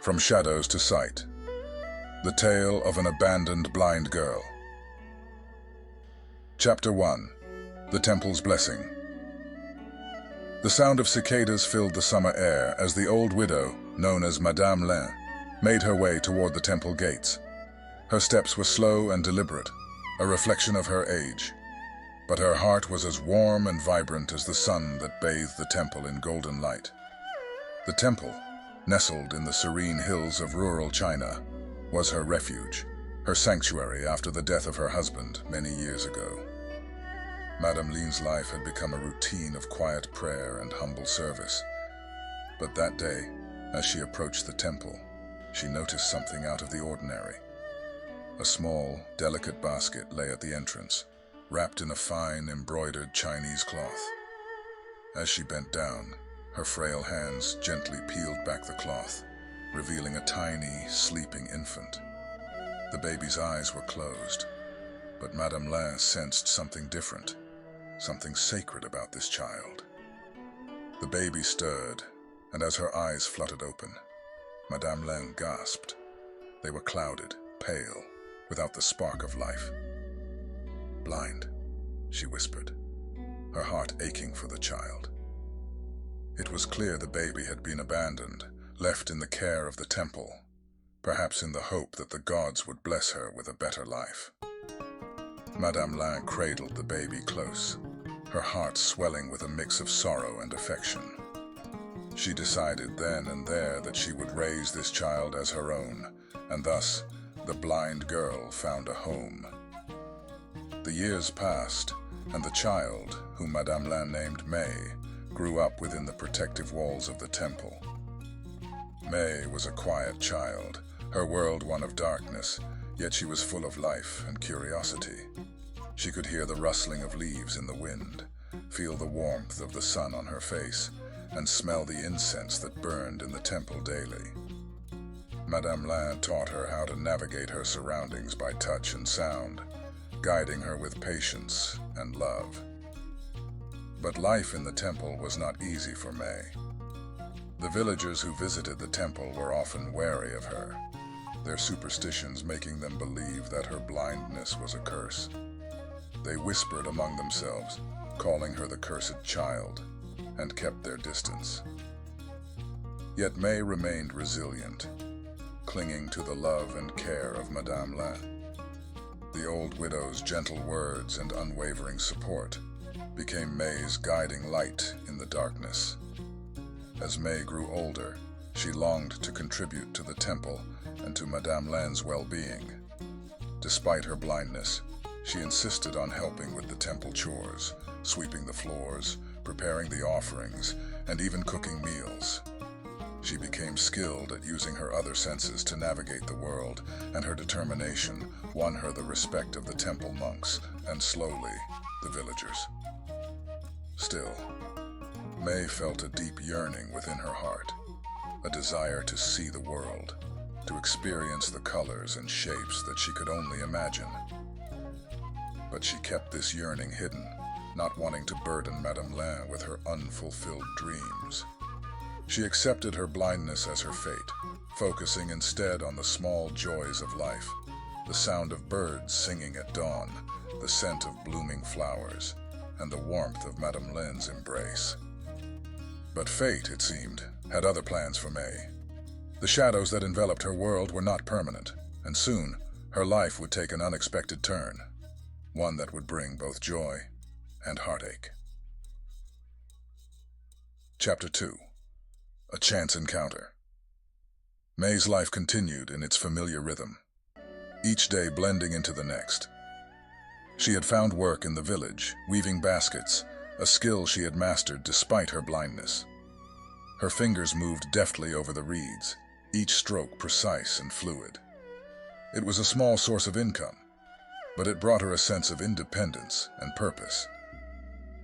From Shadows to Sight. The Tale of an Abandoned Blind Girl. Chapter 1. The Temple's Blessing. The sound of cicadas filled the summer air as the old widow, known as Madame Lin, made her way toward the temple gates. Her steps were slow and deliberate, a reflection of her age. But her heart was as warm and vibrant as the sun that bathed the temple in golden light. The temple, nestled in the serene hills of rural China, was her refuge, her sanctuary after the death of her husband many years ago. Madame Lin's life had become a routine of quiet prayer and humble service. But that day, as she approached the temple, she noticed something out of the ordinary. A small, delicate basket lay at the entrance, wrapped in a fine, embroidered Chinese cloth. As she bent down, her frail hands gently peeled back the cloth, revealing a tiny, sleeping infant. The baby's eyes were closed, but Madame Lin sensed something different, something sacred about this child. The baby stirred, and as her eyes fluttered open, Madame Lin gasped. They were clouded, pale, without the spark of life. "Blind," she whispered, her heart aching for the child. It was clear the baby had been abandoned, left in the care of the temple, perhaps in the hope that the gods would bless her with a better life. Madame Lin cradled the baby close, her heart swelling with a mix of sorrow and affection. She decided then and there that she would raise this child as her own, and thus the blind girl found a home. The years passed, and the child, whom Madame Lin named May, grew up within the protective walls of the temple. May was a quiet child, her world one of darkness, yet she was full of life and curiosity. She could hear the rustling of leaves in the wind, feel the warmth of the sun on her face, and smell the incense that burned in the temple daily. Madame Lin taught her how to navigate her surroundings by touch and sound, guiding her with patience and love. But life in the temple was not easy for May. The villagers who visited the temple were often wary of her, their superstitions making them believe that her blindness was a curse. They whispered among themselves, calling her the cursed child, and kept their distance. Yet May remained resilient, clinging to the love and care of Madame Lin. The old widow's gentle words and unwavering support became May's guiding light in the darkness. As May grew older, she longed to contribute to the temple and to Madame Lin's well-being. Despite her blindness, she insisted on helping with the temple chores, sweeping the floors, preparing the offerings, and even cooking meals. She became skilled at using her other senses to navigate the world, and her determination won her the respect of the temple monks and, slowly, the villagers. Still, May felt a deep yearning within her heart, a desire to see the world, to experience the colors and shapes that she could only imagine. But she kept this yearning hidden, not wanting to burden Madame Lin with her unfulfilled dreams. She accepted her blindness as her fate, focusing instead on the small joys of life, the sound of birds singing at dawn, the scent of blooming flowers, and the warmth of Madame Lin's embrace. But fate, it seemed, had other plans for May. The shadows that enveloped her world were not permanent, and soon her life would take an unexpected turn, one that would bring both joy and heartache. Chapter 2. A Chance Encounter. May's life continued in its familiar rhythm, each day blending into the next. She had found work in the village, weaving baskets, a skill she had mastered despite her blindness. Her fingers moved deftly over the reeds, each stroke precise and fluid. It was a small source of income, but it brought her a sense of independence and purpose.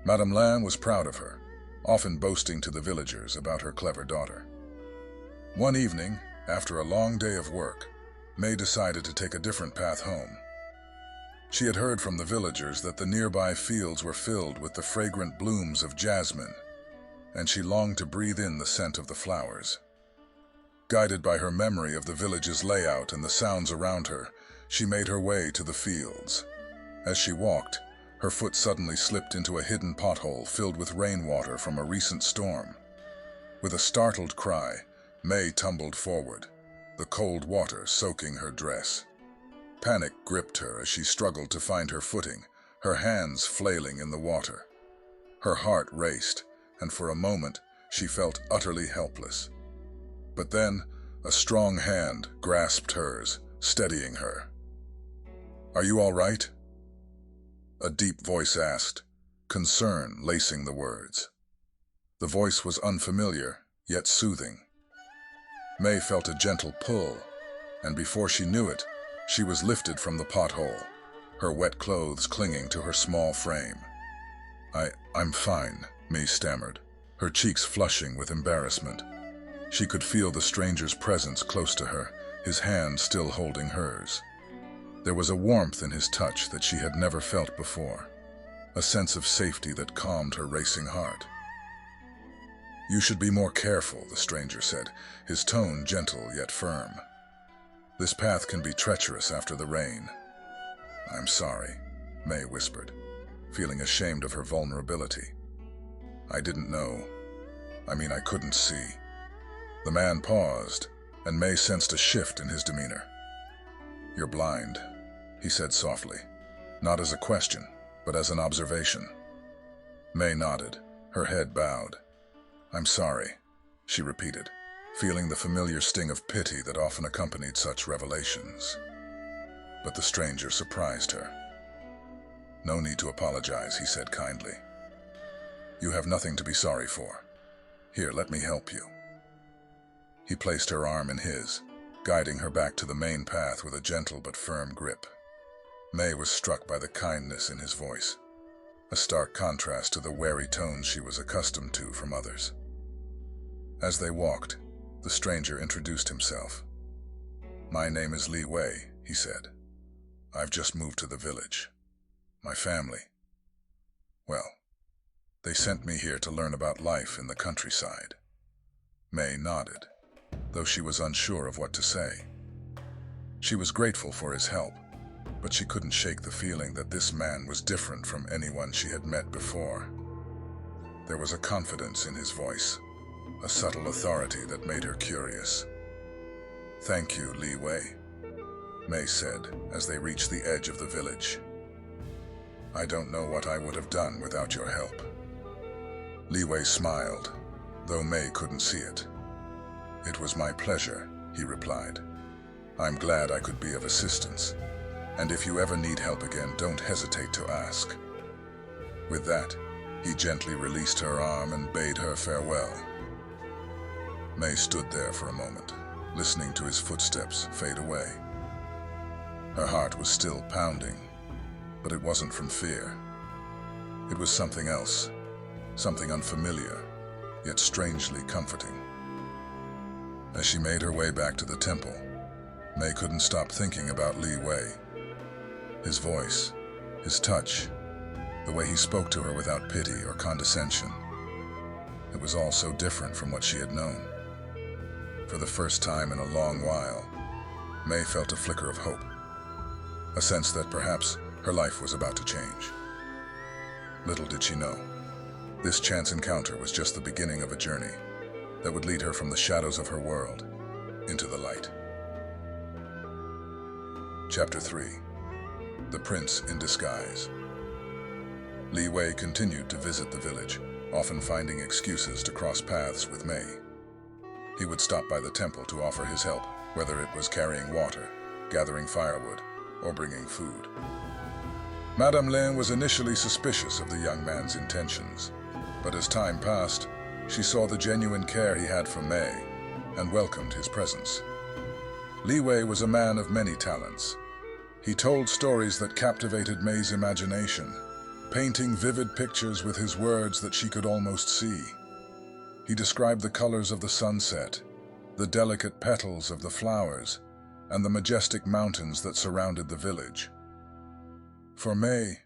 Madame Lin was proud of her, often boasting to the villagers about her clever daughter. One evening, after a long day of work, May decided to take a different path home. She had heard from the villagers that the nearby fields were filled with the fragrant blooms of jasmine, and she longed to breathe in the scent of the flowers. Guided by her memory of the village's layout and the sounds around her, she made her way to the fields. As she walked, her foot suddenly slipped into a hidden pothole filled with rainwater from a recent storm. With a startled cry, May tumbled forward, the cold water soaking her dress. Panic gripped her as she struggled to find her footing, her hands flailing in the water. Her heart raced, and for a moment she felt utterly helpless. But then, a strong hand grasped hers, steadying her. "Are you all right?" A deep voice asked, concern lacing the words. The voice was unfamiliar, yet soothing. May felt a gentle pull, and before she knew it, she was lifted from the pothole, her wet clothes clinging to her small frame. I'm fine," May stammered, her cheeks flushing with embarrassment. She could feel the stranger's presence close to her, his hand still holding hers. There was a warmth in his touch that she had never felt before, a sense of safety that calmed her racing heart. "You should be more careful," the stranger said, his tone gentle yet firm. "This path can be treacherous after the rain." "I'm sorry," May whispered, feeling ashamed of her vulnerability. "I didn't know. I couldn't see." The man paused, and May sensed a shift in his demeanor. "You're blind," he said softly, not as a question, but as an observation. May nodded, her head bowed. "I'm sorry," she repeated, feeling the familiar sting of pity that often accompanied such revelations. But the stranger surprised her. "No need to apologize," he said kindly. "You have nothing to be sorry for. Here, let me help you." He placed her arm in his, guiding her back to the main path with a gentle but firm grip. May was struck by the kindness in his voice, a stark contrast to the wary tones she was accustomed to from others. As they walked, the stranger introduced himself. "My name is Li Wei," he said. "I've just moved to the village. My family, well, they sent me here to learn about life in the countryside." May nodded, though she was unsure of what to say. She was grateful for his help, but she couldn't shake the feeling that this man was different from anyone she had met before. There was a confidence in his voice, a subtle authority that made her curious. "Thank you, Li Wei," May said as they reached the edge of the village. "I don't know what I would have done without your help." Li Wei smiled, though May couldn't see it. "It was my pleasure," he replied. "I'm glad I could be of assistance, and if you ever need help again, don't hesitate to ask." With that, he gently released her arm and bade her farewell. May stood there for a moment, listening to his footsteps fade away. Her heart was still pounding, but it wasn't from fear. It was something else, something unfamiliar, yet strangely comforting. As she made her way back to the temple, May couldn't stop thinking about Li Wei. His voice, his touch, the way he spoke to her without pity or condescension. It was all so different from what she had known. For the first time in a long while, May felt a flicker of hope, a sense that perhaps her life was about to change. Little did she know, this chance encounter was just the beginning of a journey that would lead her from the shadows of her world into the light. Chapter 3. The Prince in Disguise. Li Wei continued to visit the village, often finding excuses to cross paths with May. He would stop by the temple to offer his help, whether it was carrying water, gathering firewood, or bringing food. Madame Lin was initially suspicious of the young man's intentions, but as time passed, she saw the genuine care he had for May and welcomed his presence. Li Wei was a man of many talents. He told stories that captivated May's imagination, painting vivid pictures with his words that she could almost see. He described the colors of the sunset, the delicate petals of the flowers, and the majestic mountains that surrounded the village. For May,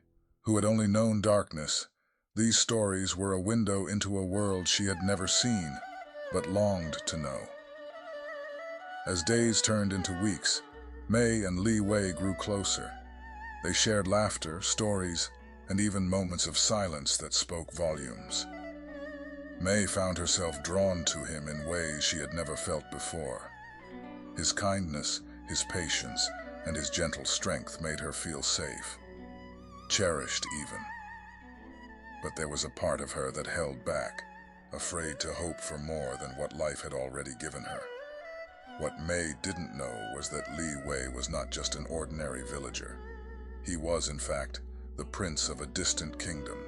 who had only known darkness, these stories were a window into a world she had never seen, but longed to know. As days turned into weeks, May and Li Wei grew closer. They shared laughter, stories, and even moments of silence that spoke volumes. May found herself drawn to him in ways she had never felt before. His kindness, his patience, and his gentle strength made her feel safe, cherished even. But there was a part of her that held back, afraid to hope for more than what life had already given her. What May didn't know was that Li Wei was not just an ordinary villager. He was, in fact, the prince of a distant kingdom,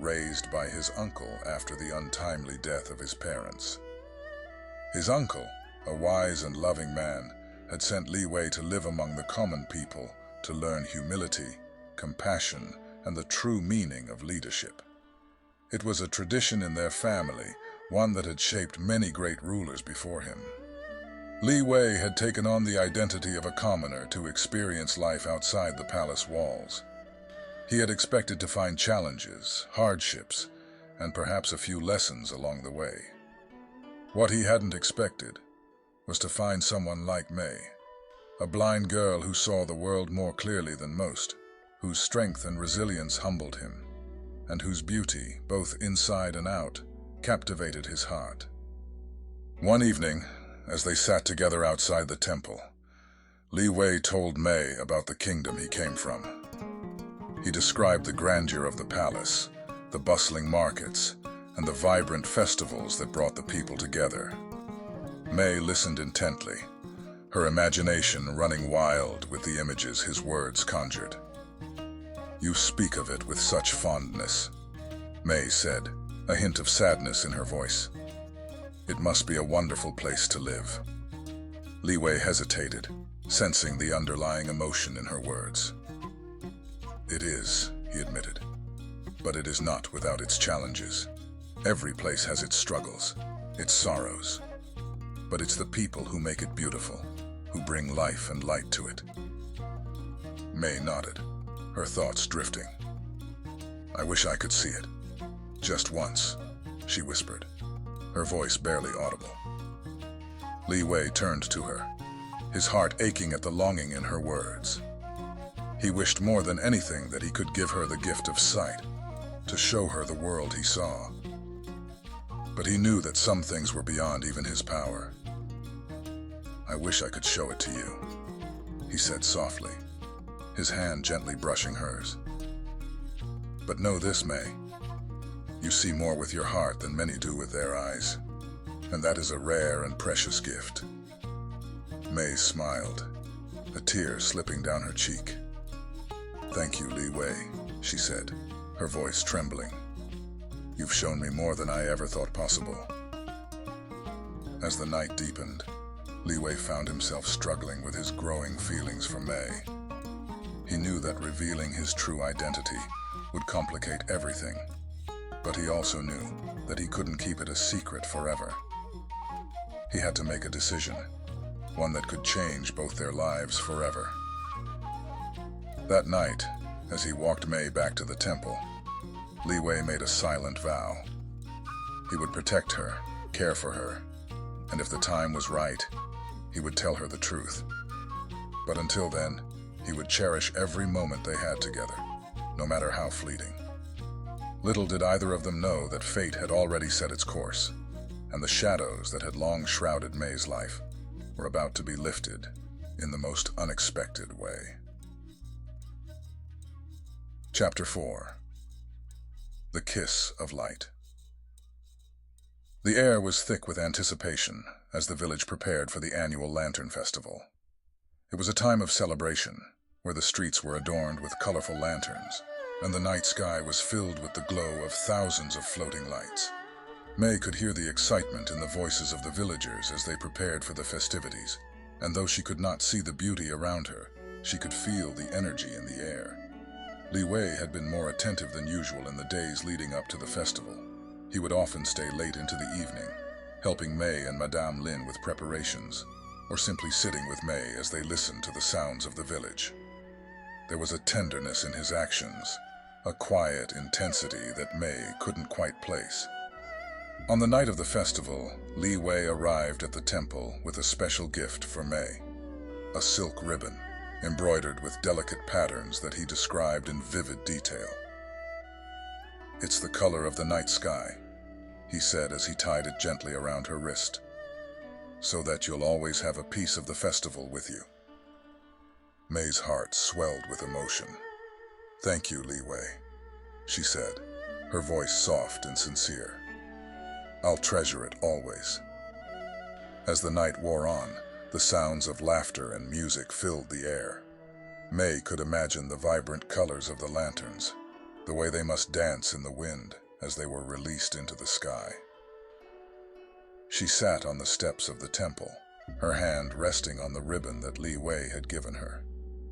raised by his uncle after the untimely death of his parents. His uncle, a wise and loving man, had sent Li Wei to live among the common people to learn humility, compassion, and the true meaning of leadership. It was a tradition in their family, one that had shaped many great rulers before him. Li Wei had taken on the identity of a commoner to experience life outside the palace walls. He had expected to find challenges, hardships, and perhaps a few lessons along the way. What he hadn't expected was to find someone like May, a blind girl who saw the world more clearly than most, whose strength and resilience humbled him, and whose beauty, both inside and out, captivated his heart. One evening, as they sat together outside the temple, Li Wei told May about the kingdom he came from. He described the grandeur of the palace, the bustling markets, and the vibrant festivals that brought the people together. May listened intently, her imagination running wild with the images his words conjured. "You speak of it with such fondness," May said, a hint of sadness in her voice. "It must be a wonderful place to live." Li Wei hesitated, sensing the underlying emotion in her words. "It is," he admitted, "but it is not without its challenges. Every place has its struggles, its sorrows. But it's the people who make it beautiful, who bring life and light to it." May nodded, her thoughts drifting. "I wish I could see it. Just once," she whispered, her voice barely audible. Li Wei turned to her, his heart aching at the longing in her words. He wished more than anything that he could give her the gift of sight, to show her the world he saw. But he knew that some things were beyond even his power. "I wish I could show it to you," he said softly, his hand gently brushing hers. "But know this, May. You see more with your heart than many do with their eyes, and that is a rare and precious gift." May smiled, a tear slipping down her cheek. "Thank you, Li Wei," she said, her voice trembling. "You've shown me more than I ever thought possible." As the night deepened, Li Wei found himself struggling with his growing feelings for May. He knew that revealing his true identity would complicate everything, but he also knew that he couldn't keep it a secret forever. He had to make a decision, one that could change both their lives forever. That night, as he walked May back to the temple, Li Wei made a silent vow. He would protect her, care for her, and if the time was right, he would tell her the truth. But until then, he would cherish every moment they had together, no matter how fleeting. Little did either of them know that fate had already set its course, and the shadows that had long shrouded May's life were about to be lifted in the most unexpected way. Chapter 4. The Kiss of Light. The air was thick with anticipation as the village prepared for the annual Lantern Festival. It was a time of celebration, where the streets were adorned with colorful lanterns, and the night sky was filled with the glow of thousands of floating lights. May could hear the excitement in the voices of the villagers as they prepared for the festivities, and though she could not see the beauty around her, she could feel the energy in the air. Li Wei had been more attentive than usual in the days leading up to the festival. He would often stay late into the evening, helping May and Madame Lin with preparations, or simply sitting with May as they listened to the sounds of the village. There was a tenderness in his actions, a quiet intensity that May couldn't quite place. On the night of the festival, Li Wei arrived at the temple with a special gift for Mei, a silk ribbon, embroidered with delicate patterns that he described in vivid detail. "It's the color of the night sky," he said as he tied it gently around her wrist, "so that you'll always have a piece of the festival with you." Mei's heart swelled with emotion. "Thank you, Li Wei," she said, her voice soft and sincere. "I'll treasure it always." As the night wore on, the sounds of laughter and music filled the air. Mei could imagine the vibrant colors of the lanterns, the way they must dance in the wind as they were released into the sky. She sat on the steps of the temple, her hand resting on the ribbon that Li Wei had given her,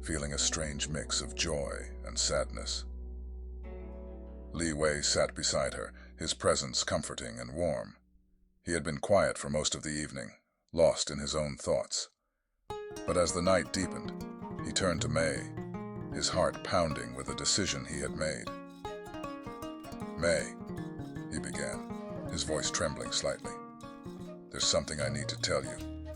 feeling a strange mix of joy and sadness. Li Wei sat beside her, his presence comforting and warm. He had been quiet for most of the evening, lost in his own thoughts. But as the night deepened, he turned to Mei, his heart pounding with a decision he had made. "Mei," he began, his voice trembling slightly, "there's something I need to tell you."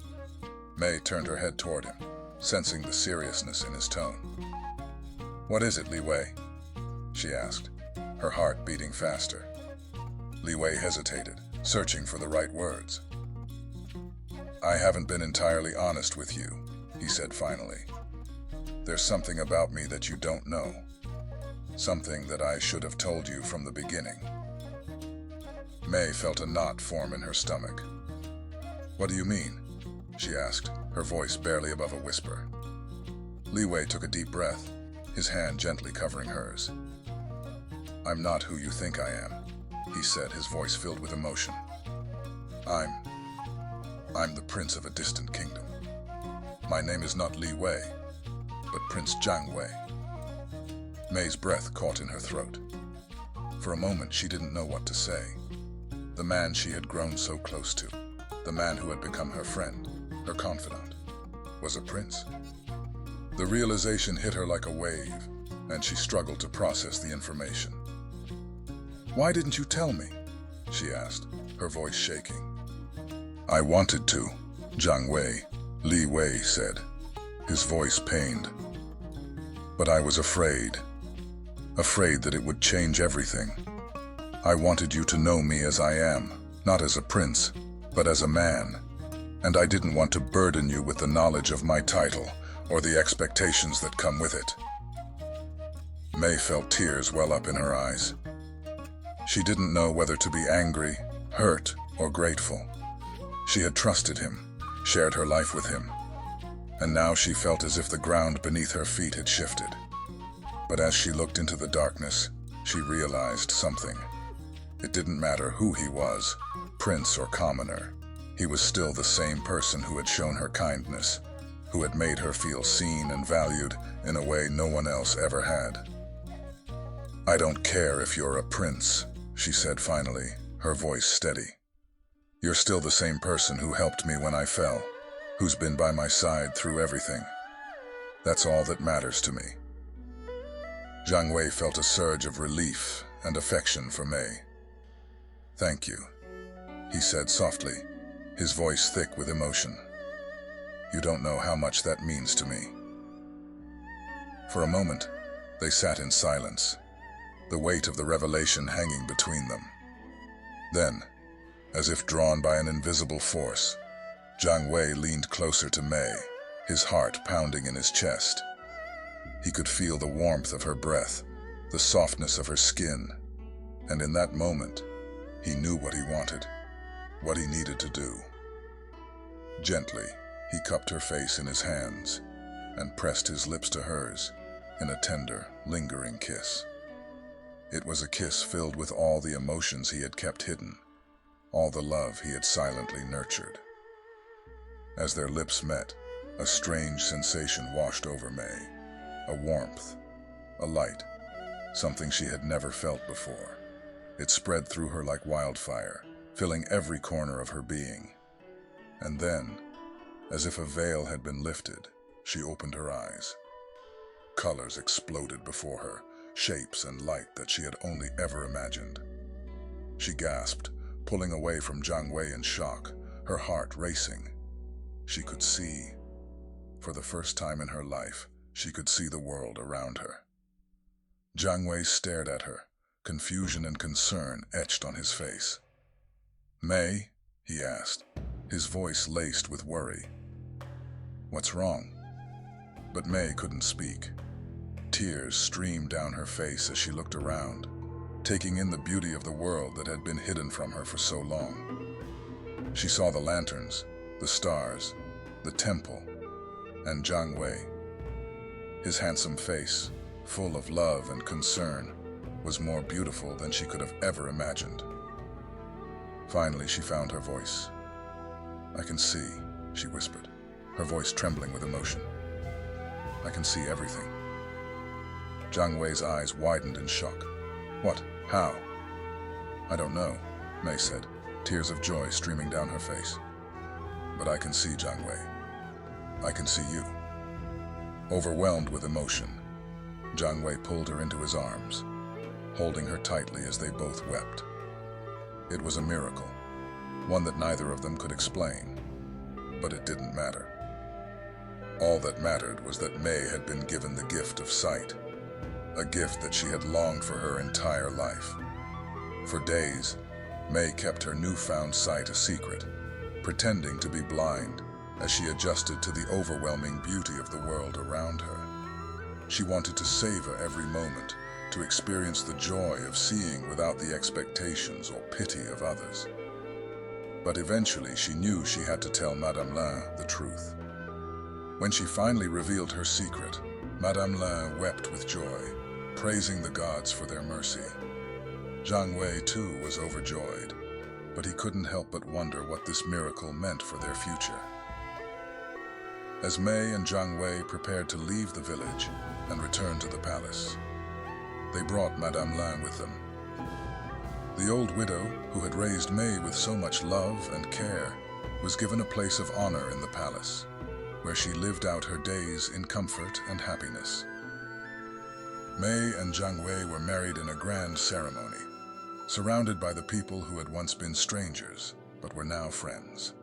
Mei turned her head toward him, sensing the seriousness in his tone. "What is it, Li Wei?" she asked, her heart beating faster. Li Wei hesitated, searching for the right words. "I haven't been entirely honest with you," he said finally. "There's something about me that you don't know. Something that I should have told you from the beginning." Mei felt a knot form in her stomach. "What do you mean?" she asked, her voice barely above a whisper. Li Wei took a deep breath, his hand gently covering hers. "I'm not who you think I am," he said, his voice filled with emotion. I'm the prince of a distant kingdom. My name is not Li Wei, but Prince Zhang Wei." Mei's breath caught in her throat. For a moment she didn't know what to say. The man she had grown so close to, the man who had become her friend, her confidant, was a prince. The realization hit her like a wave, and she struggled to process the information. "Why didn't you tell me?" she asked, her voice shaking. "I wanted to, Zhang Wei," Li Wei said, his voice pained. "But I was afraid that it would change everything. I wanted you to know me as I am, not as a prince, but as a man. And I didn't want to burden you with the knowledge of my title or the expectations that come with it." Mei felt tears well up in her eyes. She didn't know whether to be angry, hurt, or grateful. She had trusted him, shared her life with him, and now she felt as if the ground beneath her feet had shifted. But as she looked into the darkness, she realized something. It didn't matter who he was, prince or commoner. He was still the same person who had shown her kindness, who had made her feel seen and valued in a way no one else ever had. "I don't care if you're a prince," she said finally, her voice steady. "You're still the same person who helped me when I fell, who's been by my side through everything. That's all that matters to me." Zhang Wei felt a surge of relief and affection for Mei. "Thank you," he said softly, his voice thick with emotion. "You don't know how much that means to me." For a moment, they sat in silence, the weight of the revelation hanging between them. Then, as if drawn by an invisible force, Zhang Wei leaned closer to Mei, his heart pounding in his chest. He could feel the warmth of her breath, the softness of her skin, and in that moment, he knew what he wanted, what he needed to do. Gently, he cupped her face in his hands and pressed his lips to hers in a tender, lingering kiss. It was a kiss filled with all the emotions he had kept hidden, all the love he had silently nurtured. As their lips met, a strange sensation washed over Mei, a warmth, a light, something she had never felt before. It spread through her like wildfire, filling every corner of her being. And then, as if a veil had been lifted, she opened her eyes. Colors exploded before her, shapes and light that she had only ever imagined. She gasped, pulling away from Jiang Wei in shock, her heart racing. She could see. For the first time in her life, she could see the world around her. Jiang Wei stared at her, confusion and concern etched on his face. "May?" he asked, his voice laced with worry. "What's wrong?" But May couldn't speak. Tears streamed down her face as she looked around, taking in the beauty of the world that had been hidden from her for so long. She saw the lanterns, the stars, the temple, and Jiang Wei. His handsome face, full of love and concern, was more beautiful than she could have ever imagined. Finally, she found her voice. "I can see," she whispered, her voice trembling with emotion. "I can see everything." Jiang Wei's eyes widened in shock. "What? How?" "I don't know," May said, tears of joy streaming down her face. "But I can see, Jiang Wei. I can see you." Overwhelmed with emotion, Jiang Wei pulled her into his arms, holding her tightly as they both wept. It was a miracle, one that neither of them could explain, but it didn't matter. All that mattered was that May had been given the gift of sight, a gift that she had longed for her entire life. For days, May kept her newfound sight a secret, pretending to be blind as she adjusted to the overwhelming beauty of the world around her. She wanted to savor every moment, to experience the joy of seeing without the expectations or pity of others. But eventually she knew she had to tell Madame Lin the truth. When she finally revealed her secret, Madame Lin wept with joy, praising the gods for their mercy. Jiang Wei too was overjoyed, but he couldn't help but wonder what this miracle meant for their future. As May and Jiang Wei prepared to leave the village and return to the palace, they brought Madame Lin with them. The old widow, who had raised May with so much love and care, was given a place of honor in the palace, where she lived out her days in comfort and happiness. May and Jiang Wei were married in a grand ceremony, surrounded by the people who had once been strangers, but were now friends.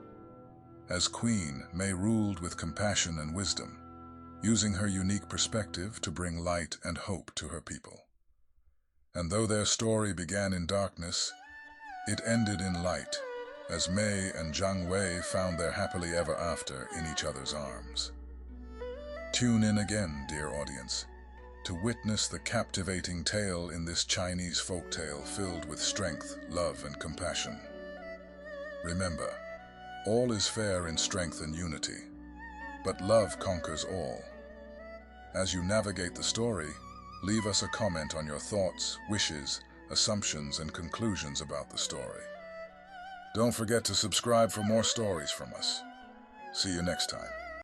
As queen, May ruled with compassion and wisdom, using her unique perspective to bring light and hope to her people. And though their story began in darkness, it ended in light, as May and Jiang Wei found their happily ever after in each other's arms. Tune in again, dear audience, to witness the captivating tale in this Chinese folktale filled with strength, love, and compassion. Remember, all is fair in strength and unity, but love conquers all. As you navigate the story, leave us a comment on your thoughts, wishes, assumptions, and conclusions about the story. Don't forget to subscribe for more stories from us. See you next time.